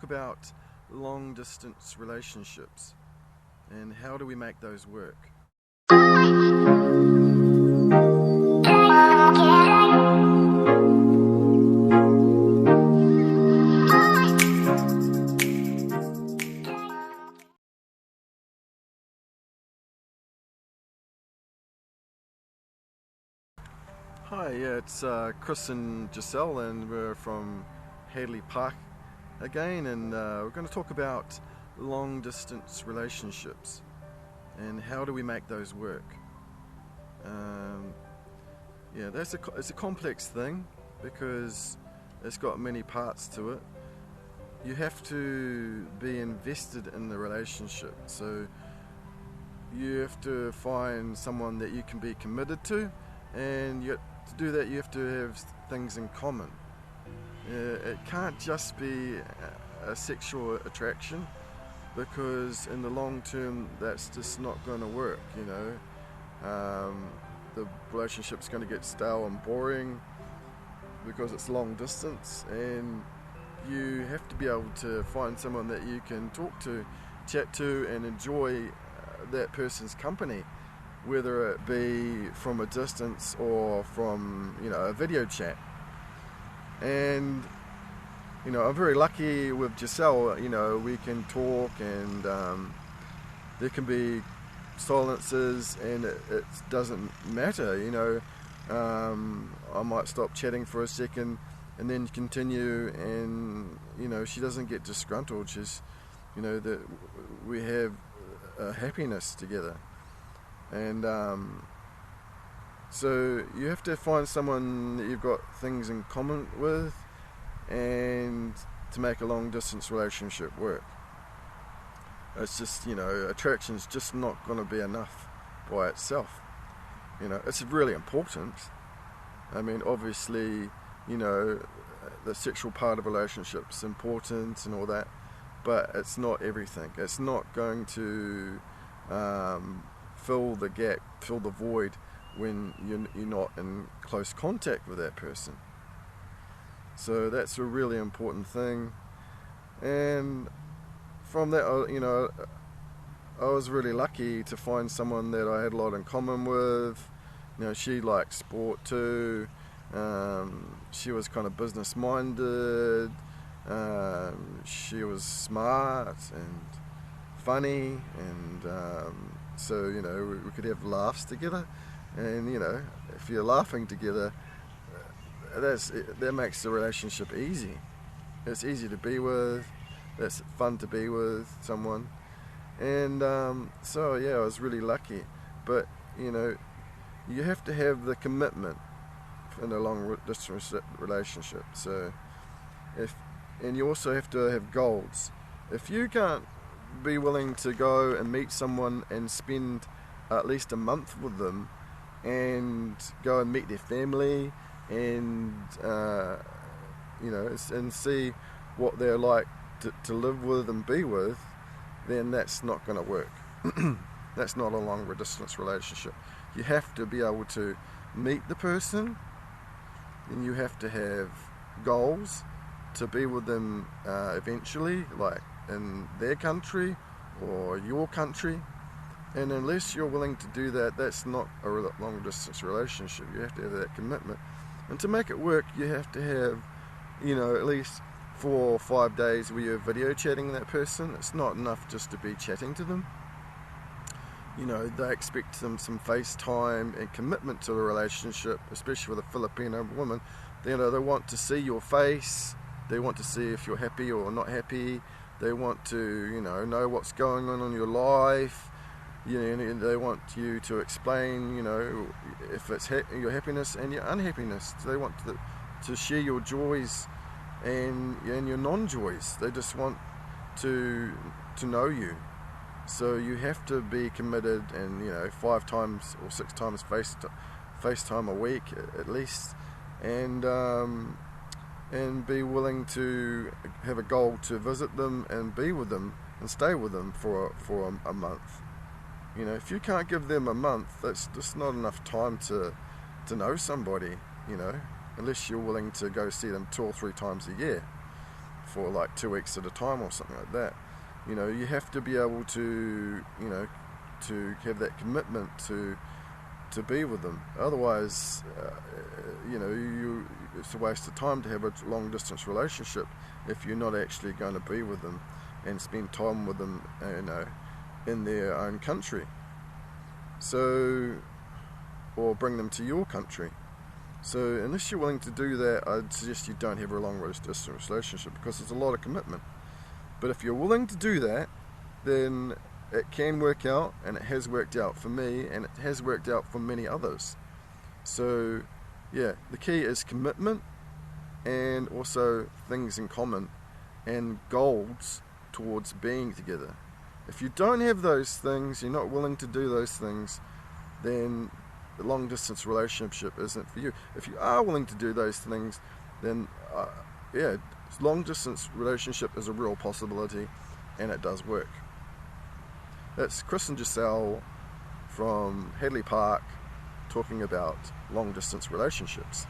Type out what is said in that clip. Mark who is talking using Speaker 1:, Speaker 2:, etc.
Speaker 1: about long distance relationships and how do we make those work. Hi, it's Chris and Giselle, and we're from Hadley Park again, and we're going to talk about long distance relationships and how do we make those work. It's a complex thing because it's got many parts to it. You have to be invested in the relationship, so you have to find someone that you can be committed to, and to do that you have to have things in common. It can't just be a sexual attraction, because in the long term that's just not going to work. The relationship's going to get stale and boring because it's long distance, and you have to be able to find someone that you can talk to, chat to, and enjoy that person's company, whether it be from a distance or from a video chat. And I'm very lucky with Giselle. We can talk, and there can be silences, and it doesn't matter. I might stop chatting for a second and then continue, and she doesn't get disgruntled. She's that we have a happiness together. And so you have to find someone that you've got things in common with, and to make a long distance relationship work. It's just, attraction's just not going to be enough by itself. It's really important. I mean, obviously, the sexual part of relationships important and all that, but it's not everything. It's not going to fill the gap, fill the void when you're not in close contact with that person. So that's a really important thing. And from that, I was really lucky to find someone that I had a lot in common with. She liked sport too. She was kind of business minded. She was smart and funny, and so we could have laughs together. And if you're laughing together, that makes the relationship easy. It's easy to be with. It's fun to be with someone. And so I was really lucky. But you have to have the commitment in a long distance relationship. So and you also have to have goals. If you can't be willing to go and meet someone and spend at least a month with them, and go and meet their family, and and see what they're like to live with and be with, then that's not going to work. That's not a long distance relationship. You have to be able to meet the person, and you have to have goals to be with them eventually, like in their country or your country. And unless you're willing to do that, that's not a long distance relationship. You have to have that commitment. And to make it work, you have to have, at least 4 or 5 days where you're video chatting that person. It's not enough just to be chatting to them. They expect some FaceTime and commitment to the relationship, especially with a Filipina woman. They want to see your face. They want to see if you're happy or not happy. They want to, know what's going on in your life. They want you to explain, if it's your happiness and your unhappiness. They want to share your joys and your non-joys. They just want to know you. So you have to be committed, and 5 times or 6 times FaceTime a week at least, and be willing to have a goal to visit them and be with them and stay with them for a month. If you can't give them a month, that's just not enough time to know somebody, unless you're willing to go see them 2 or 3 times a year. for like 2 weeks at a time or something like that. You know, you have to be able to, you know, to have that commitment to be with them. Otherwise, you know, it's a waste of time to have a long distance relationship if you're not actually going to be with them and spend time with them, you know, in their own country. So, or bring them to your country. So unless you're willing to do that, I'd suggest you don't have a long distance relationship, because there's a lot of commitment. But if you're willing to do that, then it can work out, and it has worked out for me, and it has worked out for many others. So yeah, the key is commitment, and also things in common and goals towards being together. If you don't have those things, you're not willing to do those things, then the long distance relationship isn't for you. If you are willing to do those things, then yeah, long distance relationship is a real possibility, and it does work. That's Chris and Giselle from Hadley Park talking about long distance relationships.